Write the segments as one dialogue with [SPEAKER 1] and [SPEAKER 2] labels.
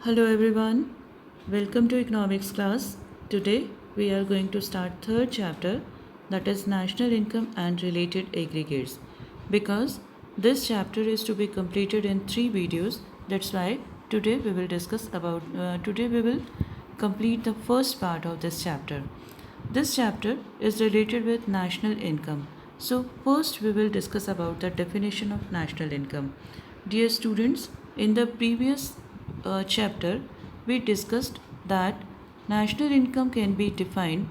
[SPEAKER 1] Hello everyone, welcome to economics class. Today we are going to start third chapter, that is national income and related aggregates. Because this chapter is to be completed in 3 videos, that's why today we will complete the first part of this chapter. This chapter is related with national income. So first we will discuss about the definition of national income. Dear students, in the previous chapter we discussed that national income can be defined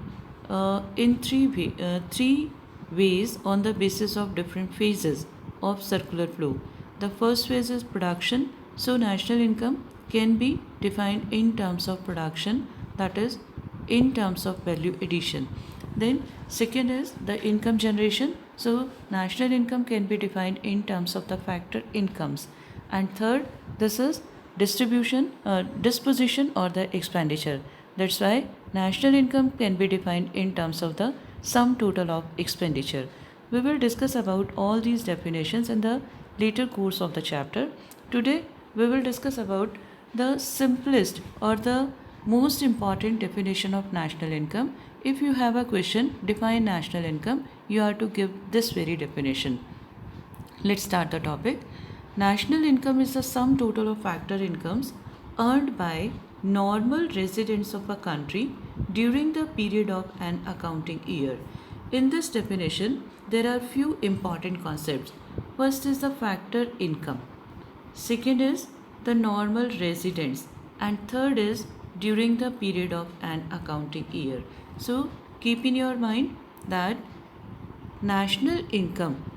[SPEAKER 1] in three ways on the basis of different phases of circular flow. The first phase is production. So national income can be defined in terms of production, that is in terms of value addition. Then second is the income generation. So national income can be defined in terms of the factor incomes. And third, this is disposition or the expenditure. That's why national income can be defined in terms of the sum total of expenditure. We will discuss about all these definitions in the later course of the chapter. Today we will discuss about the simplest or the most important definition of national income. If you have a question, define national income, you have to give this very definition. Let's start the topic. National income is the sum total of factor incomes earned by normal residents of a country during the period of an accounting year. In this definition, there are few important concepts. First is the factor income. Second is the normal residents. And third is during the period of an accounting year. So keep in your mind that national income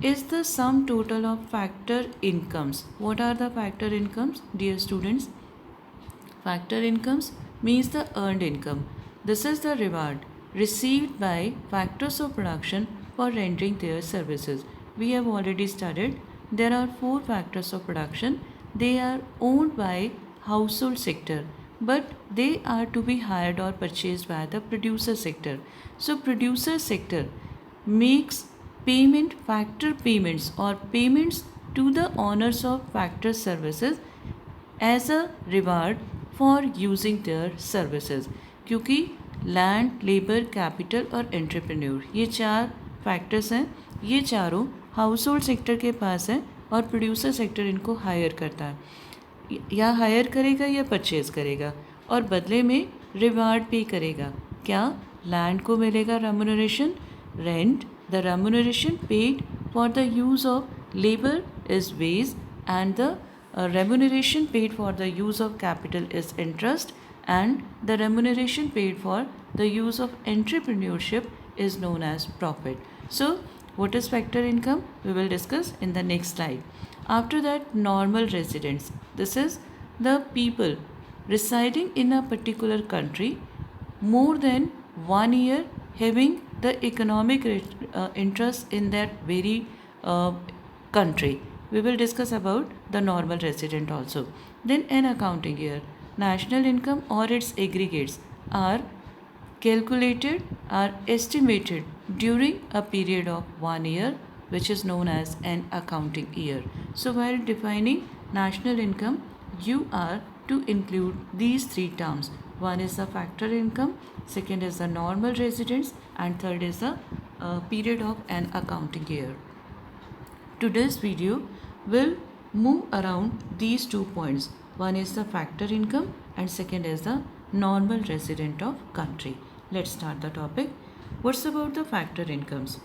[SPEAKER 1] is the sum total of factor incomes. What are the factor incomes, dear students? Factor incomes means the earned income. This is the reward received by factors of production for rendering their services. We have already studied there are 4 factors of production. They are owned by household sector, but they are to be hired or purchased by the producer sector. So producer sector makes factor payments or payments to the owners of factor services as a reward for using their services. क्योंकि land, labour, capital और entrepreneur ये 4 factors हैं, ये चारों house hold sector के पास हैं और producer sector इनको हायर करता है, या हायर करेगा या परचेज करेगा और बदले में रिवार्ड पे करेगा. क्या? लैंड को मिलेगा remuneration, rent. The remuneration paid for the use of labor is wage, and the remuneration paid for the use of capital is interest, and the remuneration paid for the use of entrepreneurship is known as profit. So what is factor income? We will discuss in the next slide. After that, normal residents. This is the people residing in a particular country more than 1 year, having the economic interest in that very country. We will discuss about the normal resident also. Then an accounting year. National income or its aggregates are calculated, are estimated during a period of 1 year, which is known as an accounting year. So while defining national income, you are to include these 3 terms. One is the factor income, second is the normal residence, and third is the period of an accounting year. Today's video will move around these 2 points. One is the factor income and second is the normal resident of country. Let's start the topic. What's about the factor incomes?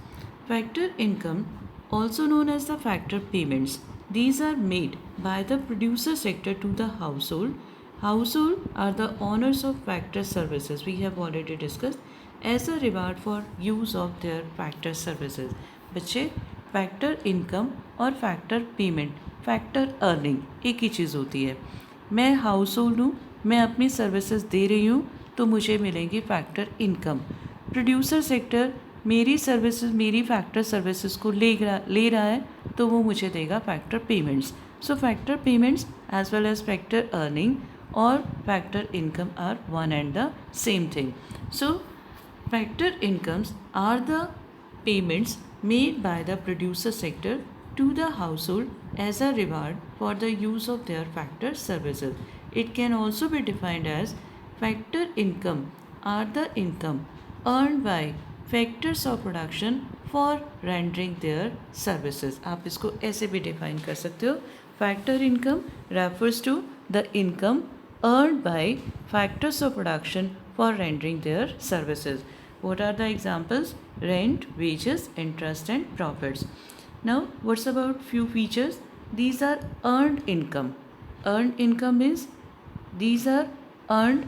[SPEAKER 1] Factor income, also known as the factor payments, these are made by the producer sector to the household. Household are the owners of factor services, we have already discussed, as a reward for use of their factor services. बच्चे factor income और factor payment, factor earning एक ही चीज़ होती है. मैं house hold हूँ, मैं अपनी services दे रही हूँ, तो मुझे मिलेंगी फैक्टर इनकम. प्रोड्यूसर सेक्टर मेरी सर्विसेज, मेरी फैक्टर सर्विसेज को ले रहा है, तो वो मुझे देगा factor payments. So factor payments as well as factor earning or factor income are one and the same thing. So factor incomes are the payments made by the producer sector to the household as a reward for the use of their factor services. It can also be defined as factor income are the income earned by factors of production for rendering their services. आप इसको ऐसे भी define कर सकते हो. Factor income refers to the income earned by factors of production for rendering their services. What are the examples? Rent, wages, interest and profits. Now what's about few features? These are earned income. Earned income means these are earned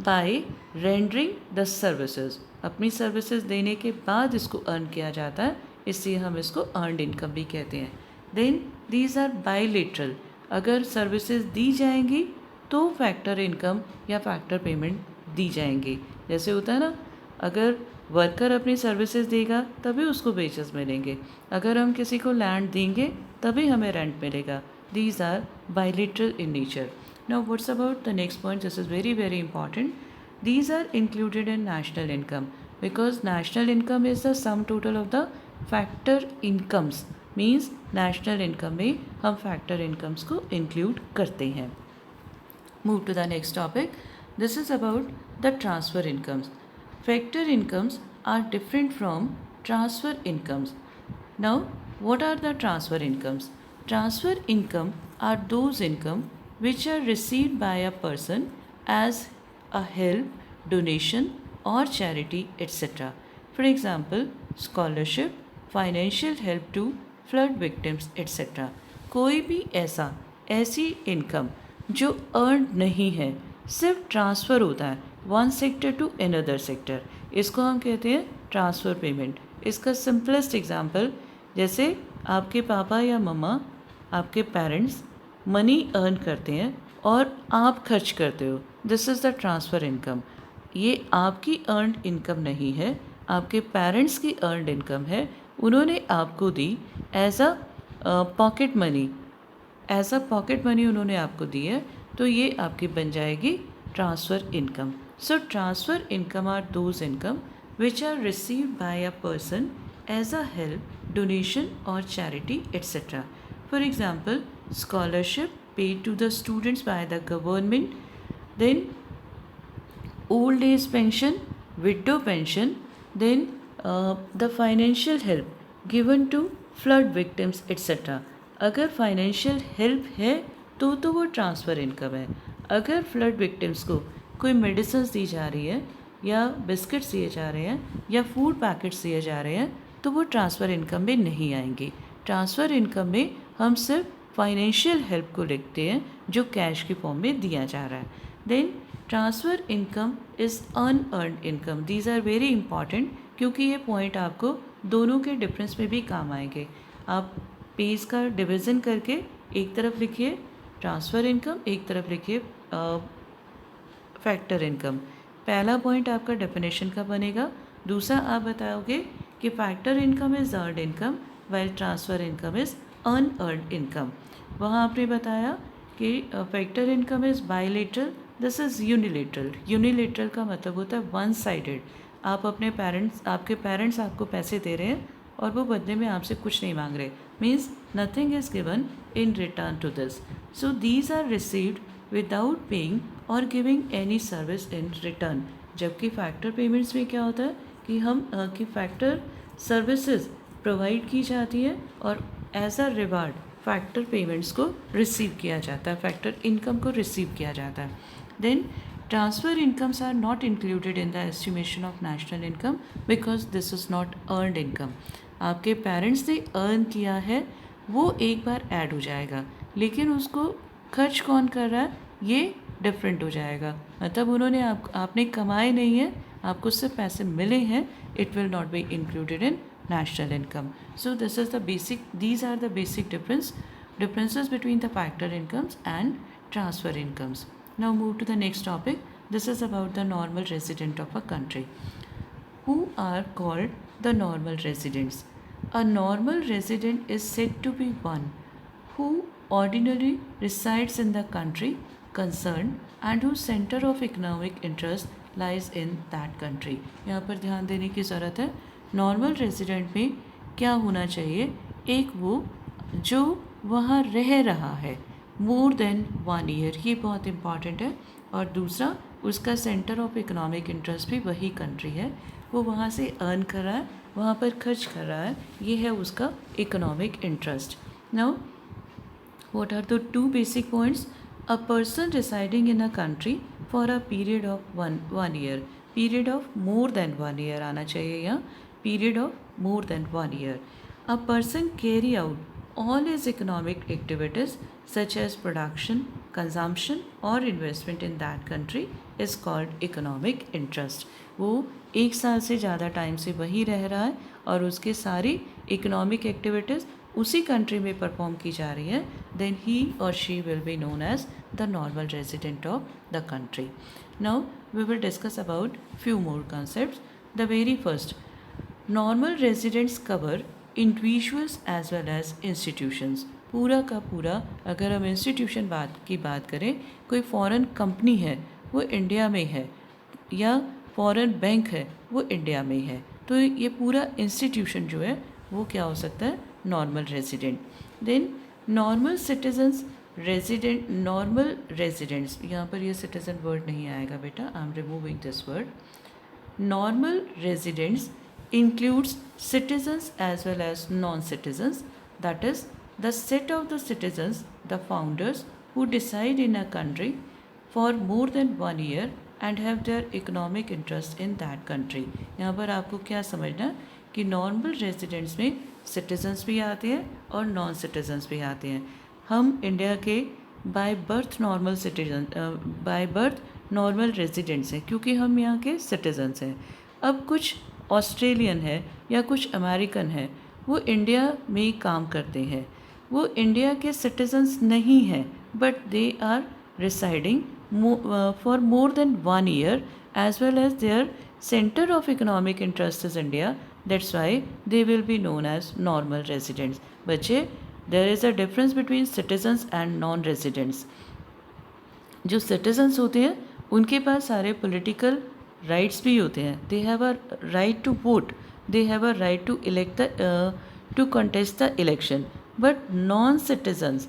[SPEAKER 1] by rendering the services. अपनी services देने के बाद इसको earn किया जाता है, इसलिए हम इसको अर्नड इनकम भी कहते हैं. Then these are bilateral. अगर सर्विसेज दी जाएंगी तो फैक्टर इनकम या फैक्टर पेमेंट दी जाएंगी. जैसे होता है ना, अगर वर्कर अपनी सर्विसेज देगा तभी उसको वेजेस मिलेंगे, अगर हम किसी को लैंड देंगे तभी हमें रेंट मिलेगा. These are bilateral in nature. Now what's about the next point? This is very important. These are included in national income because national income is the sum total of the factor incomes. Means national income में हम factor incomes को include करते हैं. Move to the next topic. This is about the transfer incomes. Factor incomes are different from transfer incomes. Now what are the transfer incomes? Transfer income are those income which are received by a person as a help, donation or charity, etc. For example, scholarship, financial help to flood victims, etc. कोई भी ऐसी income जो earn नहीं है, सिर्फ transfer होता है one sector to another sector, इसको हम कहते हैं ट्रांसफ़र पेमेंट. इसका सिंपलेस्ट एग्जांपल, जैसे आपके पापा या मम्मा, आपके पेरेंट्स मनी अर्न करते हैं और आप खर्च करते हो. This is the transfer income. ये आपकी अर्नड इनकम नहीं है, आपके पेरेंट्स की अर्नड इनकम है. उन्होंने आपको दी एज अ पॉकेट मनी, उन्होंने आपको दी है, तो ये आपकी बन जाएगी transfer income. So transfer income are those income which are received by a person as a help, donation और charity, etcetera. For example, scholarship paid to the students by the government, then old age pension, widow pension, then the financial help given to flood victims, etc. अगर financial help है तो वो transfer income है. अगर flood victims को कोई medicine दी जा रही है या बिस्किट्स दिए जा रहे हैं या फूड पैकेट्स दिए जा रहे हैं तो वो ट्रांसफ़र इनकम में नहीं आएंगी. ट्रांसफ़र इनकम में हम सिर्फ फाइनेंशियल हेल्प को लिखते हैं जो कैश की फॉर्म में दिया जा रहा है. Then transfer income is unearned income. These are very important क्योंकि ये पॉइंट आपको दोनों के डिफरेंस में भी काम आएंगे. आप पेज का डिवीज़न करके एक तरफ लिखिए ट्रांसफ़र इनकम, एक तरफ लिखिए फैक्टर इनकम. पहला पॉइंट आपका डेफिनेशन का बनेगा, दूसरा आप बताओगे कि factor income is earned income while transfer income is unearned income. वहाँ आपने बताया कि factor income is bilateral, this is unilateral. Unilateral का मतलब होता है वन साइडेड. आप अपने आपके पेरेंट्स आपको पैसे दे रहे हैं और वो बदले में आपसे कुछ नहीं मांग रहे. Means nothing is given in return to this. So these are received without paying or giving any service in return. जबकि फैक्टर पेमेंट्स में क्या होता है कि फैक्टर सर्विसेज प्रोवाइड की जाती है और as a reward factor payments को रिसीव किया जाता है, फैक्टर इनकम को रिसीव किया जाता है. Then transfer incomes are not included in the estimation of national income because this is not earned income. आपके पेरेंट्स ने अर्न किया है वो एक बार ऐड हो जाएगा, लेकिन उसको खर्च कौन कर रहा है ये डिफरेंट हो जाएगा. मतलब उन्होंने आपने कमाए नहीं है, आपको सिर्फ पैसे मिले हैं, it will not be included in national income. So these are the basic differences between the factor incomes and transfer incomes. Now move to the next topic. This is about the normal resident of a country. Who are called the normal residents? A normal resident is said to be one who ordinarily resides in the country concerned and whose center of economic interest lies in that country. यहाँ पर ध्यान देने की ज़रूरत है. Normal resident में क्या होना चाहिए? एक वो जो वहाँ रह रहा है, मोर देन 1 ईयर, ये बहुत इंपॉर्टेंट है। और दूसरा, उसका सेंटर ऑफ इकोनॉमिक इंटरेस्ट भी वही कंट्री है, वो वहाँ से अर्न कर रहा है, वहाँ पर खर्च कर रहा है, ये है उसका economic interest. Now what are the two basic points? A person residing in a country for a period of one year, period of more than 1 year आना चाहिए यहाँ, period of more than 1 year. A person carry out all his economic activities such as production, consumption or investment in that country is called economic interest. वो 1 साल से ज़्यादा time से वहीं रह रहा है और उसके सारी इकोनॉमिक एक्टिविटीज़ उसी कंट्री में परफॉर्म की जा रही है, देन ही और she will be known as the normal resident of the country. Now we will discuss about few more concepts. The very first, normal residents cover individuals as well as institutions. पूरा का पूरा अगर हम institution की बात करें, कोई foreign company है वो इंडिया में है या फॉरेन बैंक है वो इंडिया में है, तो ये पूरा इंस्टीट्यूशन जो है वो क्या हो सकता है, normal resident. Then normal citizens resident, normal residents, यहाँ पर ये सिटीजन वर्ड नहीं आएगा बेटा, I am removing this word. Normal residents includes citizens as well as non-citizens, that is the set of the citizens, the founders who decide in a country for more than 1 year and have their economic interest in that country. यहाँ पर आपको क्या समझना कि normal residents में citizens भी आते हैं और नॉन सिटीजन्स भी आते हैं. हम इंडिया के by birth normal citizen, by birth normal residents हैं क्योंकि हम यहाँ के सिटीजन्स हैं. अब कुछ ऑस्ट्रेलियन है या कुछ अमेरिकन है, वो इंडिया में काम करते हैं, वो इंडिया के सिटीजन्स नहीं हैं, but they are residing for more than 1 year as well as their centre of economic interest is India. That's why they will be known as normal residents. बच्चे, there is a difference between citizens and non residents. जो citizens होते हैं उनके पास सारे political rights भी होते हैं. They have a right to vote, they have a right to elect to contest the election, but non citizens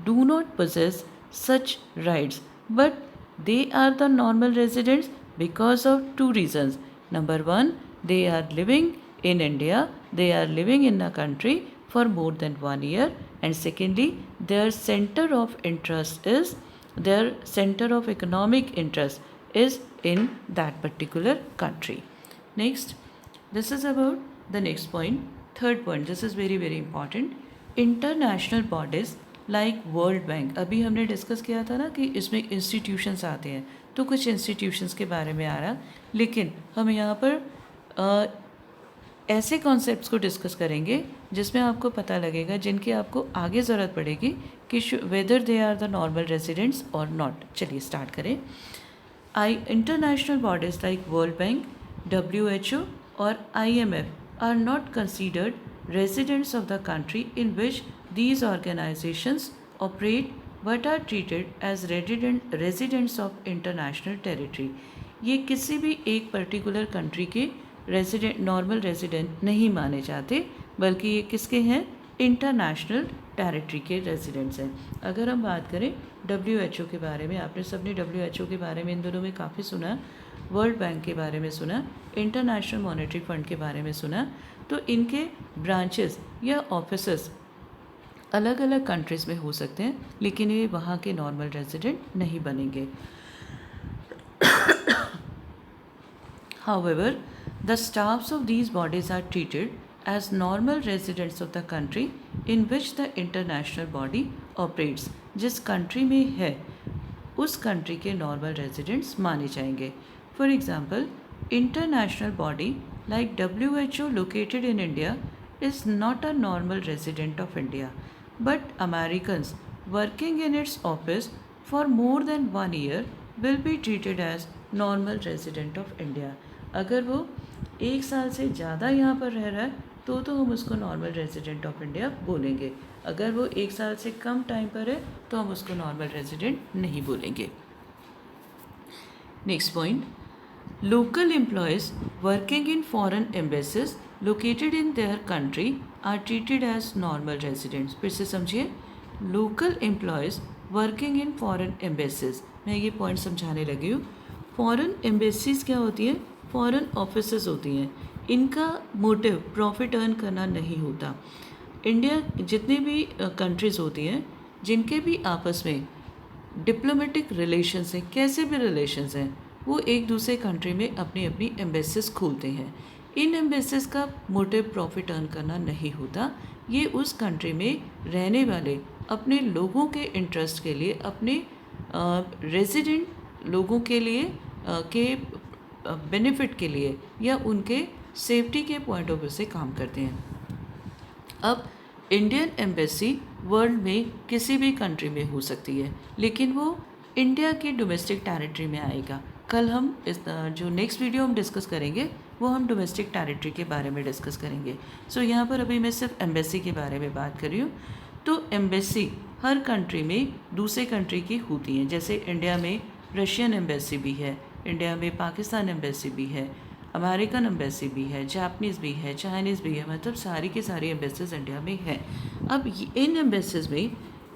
[SPEAKER 1] do not possess such rights, but they are the normal residents because of 2 reasons. Number 1, they are living in India, they are living in a country for more than 1 year, and secondly, their center of interest is, their center of economic interest is in that particular country. Next, this is about the next point. Third point, this is very very important. International bodies like World bank, अभी हमने discuss किया था ना कि इसमें institutions आते हैं, तो कुछ इंस्टीट्यूशंस के बारे में आ रहा, लेकिन हम यहाँ पर ऐसे कॉन्सेप्ट्स को डिस्कस करेंगे जिसमें आपको पता लगेगा, जिनकी आपको आगे ज़रूरत पड़ेगी कि whether they are the normal residents और नॉट. चलिए स्टार्ट करें. International bodies like World Bank, WHO और IMF are not considered residents of the country in which these organizations operate but are treated as residents of international territory. ये किसी भी एक particular country के resident, normal resident नहीं माने जाते, बल्कि ये किसके हैं, इंटरनेशनल टेरिटरी के रेजिडेंट्स हैं. अगर हम बात करें WHO के बारे में, आपने सबने WHO के बारे में इन दोनों में काफ़ी सुना, वर्ल्ड बैंक के बारे में सुना, इंटरनेशनल मॉनेटरी फंड के बारे में सुना, तो इनके ब्रांचेस या ऑफिसेस अलग अलग कंट्रीज़ में हो सकते हैं, लेकिन ये वहाँ के नॉर्मल रेजिडेंट नहीं बनेंगे. However, the staffs of these bodies are treated as normal residents of the country in which the international body operates. जिस कंट्री में है उस कंट्री के नॉर्मल रेजिडेंट्स माने जाएंगे. For example, international body like WHO located in India is not a normal resident of India, but Americans working in its office for more than 1 year will be treated as normal resident of India. अगर वो 1 साल से ज़्यादा यहाँ पर रह रहा है तो हम उसको नॉर्मल रेजिडेंट ऑफ इंडिया बोलेंगे. अगर वो 1 साल से कम टाइम पर है तो हम उसको नॉर्मल रेजिडेंट नहीं बोलेंगे. Next point, local employees working in foreign embassies located in their country are treated as normal residents. फिर से समझिए, local employees working in foreign embassies. मैं ये पॉइंट समझाने लगी हूँ। फॉरेन एम्बेसीज क्या होती हैं? फॉरेन ऑफिसेज होती हैं। इनका मोटिव प्रॉफिट अर्न करना नहीं होता। इंडिया जितनी भी कंट्रीज़ होती हैं जिनके भी आपस में डिप्लोमेटिक रिलेशंस हैं, कैसे भी रिलेशंस हैं, वो एक दूसरे कंट्री में अपनी अपनी एम्बेसीज खोलते हैं। इन एम्बेसीज का मोटिव प्रॉफिट अर्न करना नहीं होता। ये उस कंट्री में रहने वाले अपने लोगों के इंटरेस्ट के लिए, अपने रेजिडेंट लोगों के लिए के बेनिफिट के लिए या उनके सेफ्टी के पॉइंट ऑफ व्यू से काम करते हैं। अब इंडियन एम्बेसी वर्ल्ड में किसी भी कंट्री में हो सकती है, लेकिन वो इंडिया की डोमेस्टिक टेरिटरी में आएगा। कल हम इस जो नेक्स्ट वीडियो हम डिस्कस करेंगे वो हम डोमेस्टिक टेरिटरी के बारे में डिस्कस करेंगे। सो यहाँ पर अभी मैं सिर्फ एम्बेसी के बारे में बात कर रही हूँ। तो एम्बेसी हर कंट्री में दूसरे कंट्री की होती हैं। जैसे इंडिया में रशियन एम्बेसी भी है, इंडिया में पाकिस्तान एम्बेसी भी है, अमेरिकन एम्बेसी भी है, जापानीज़ भी है, चाइनीज़ भी है, मतलब सारी की सारी एम्बेसीज इंडिया में है। अब इन एम्बेसीज में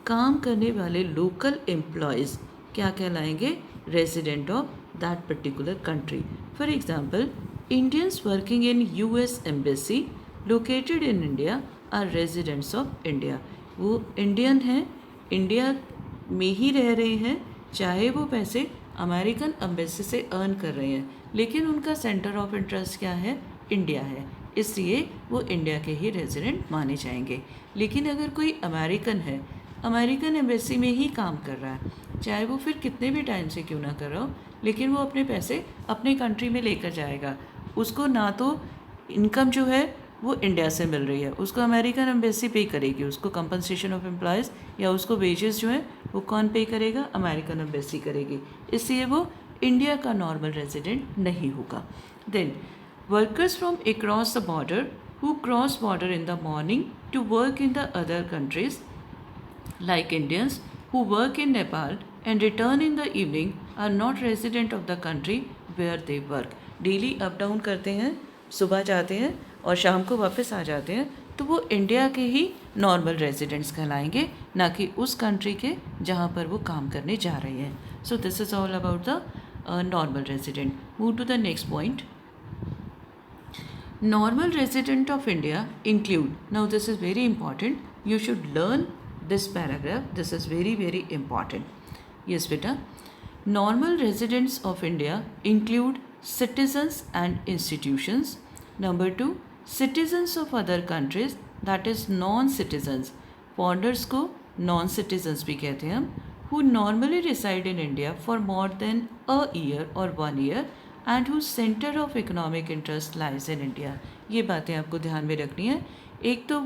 [SPEAKER 1] काम करने वाले लोकल एम्प्लॉयज़ क्या कहलाएंगे? Resident of that particular country. For example, Indians working in US embassy located in India are residents of India. वो इंडियन हैं, इंडिया में ही रह रहे हैं, चाहे वो पैसे अमेरिकन एम्बेसी से अर्न कर रहे हैं, लेकिन उनका सेंटर ऑफ इंटरेस्ट क्या है? इंडिया है, इसलिए वो इंडिया के ही रेजिडेंट माने जाएंगे। लेकिन अगर कोई अमेरिकन है, अमेरिकन एम्बेसी में ही काम कर रहा है, चाहे वो फिर कितने भी टाइम से क्यों ना कर रहा हो, लेकिन वो अपने पैसे अपने कंट्री में लेकर जाएगा। उसको ना तो इनकम जो है वो इंडिया से मिल रही है, उसको अमेरिकन एम्बेसी पे करेगी, उसको कंपनसेशन ऑफ एम्प्लॉयज़ या उसको वेजेस जो है वो कौन पे करेगा? अमेरिकन एम्बेसी करेगी, इसलिए वो इंडिया का नॉर्मल रेजिडेंट नहीं होगा। Then workers from across the border who cross border in the morning to work in the other countries like Indians who work in Nepal and return in the evening are not resident of the country where they work. Daily up down करते हैं, सुबह जाते हैं और शाम को वापस आ जाते हैं, तो वो इंडिया के ही नॉर्मल रेजिडेंट्स कहलाएंगे, ना कि उस कंट्री के जहाँ पर वो काम करने जा रहे हैं। So this is all about the normal resident. Move to the next point. Normal resident of India include, now this is very important, you should learn this paragraph, this is very very important. Yes beta, normal residents of India include citizens and institutions. Number 2, citizens of other countries, that is non-citizens, foreigners को non-citizens भी कहते हैं हम, who normally reside in India for more than a year or 1 year and whose center of economic interest lies in India. ये बातें आपको ध्यान में रखनी है। एक तो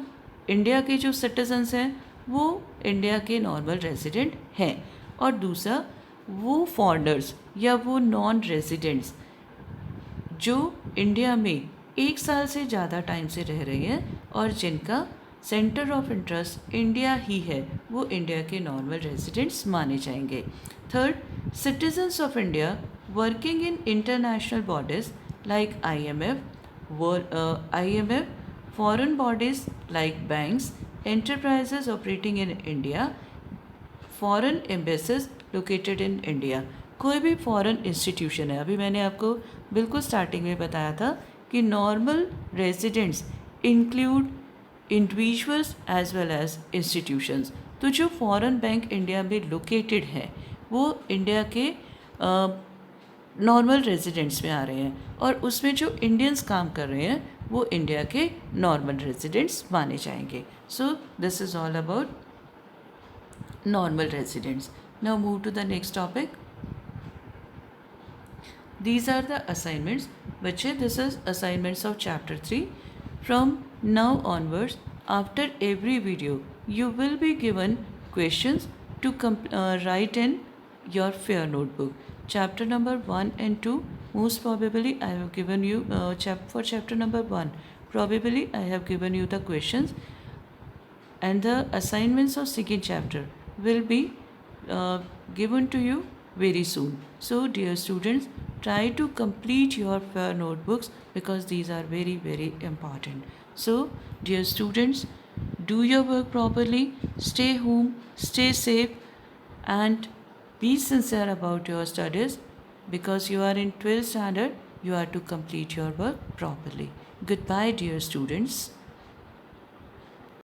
[SPEAKER 1] इंडिया के जो सिटीजन्स हैं वो इंडिया के नॉर्मल रेजिडेंट हैं, और दूसरा वो फॉरेनर्स या वो नॉन रेजिडेंट्स जो इंडिया में 1 साल से ज़्यादा टाइम से रह रहे हैं और जिनका सेंटर ऑफ इंटरेस्ट इंडिया ही है, वो इंडिया के नॉर्मल रेजिडेंट्स माने जाएंगे। Third, citizens of India working in international bodies like IMF, foreign bodies like banks, enterprises operating in India, foreign embassies located in India. कोई भी फॉरेन इंस्टीट्यूशन है, अभी मैंने आपको बिल्कुल स्टार्टिंग में बताया था कि normal residents include individuals as well as institutions. तो जो फॉरेन बैंक इंडिया में लोकेटेड है वो इंडिया के नॉर्मल रेजिडेंट्स में आ रहे हैं, और उसमें जो इंडियंस काम कर रहे हैं वो इंडिया के नॉर्मल रेजिडेंट्स माने जाएंगे। So this is all about normal residents. Now move to the next topic. These are the assignments. बच्चे, this is assignments of chapter 3. From now onwards, after every video, you will be given questions to write in your fair notebook. Chapter number 1 and 2, most probably I have given you for chapter number 1, probably I have given you the questions, and the assignments of second chapter will be given to you very soon. So dear students, try to complete your fair notebooks because these are very very important. So dear students, Do your work properly, stay home, stay safe, and be sincere about your studies because you are in 12th standard. You are to complete your work properly. Goodbye, dear students.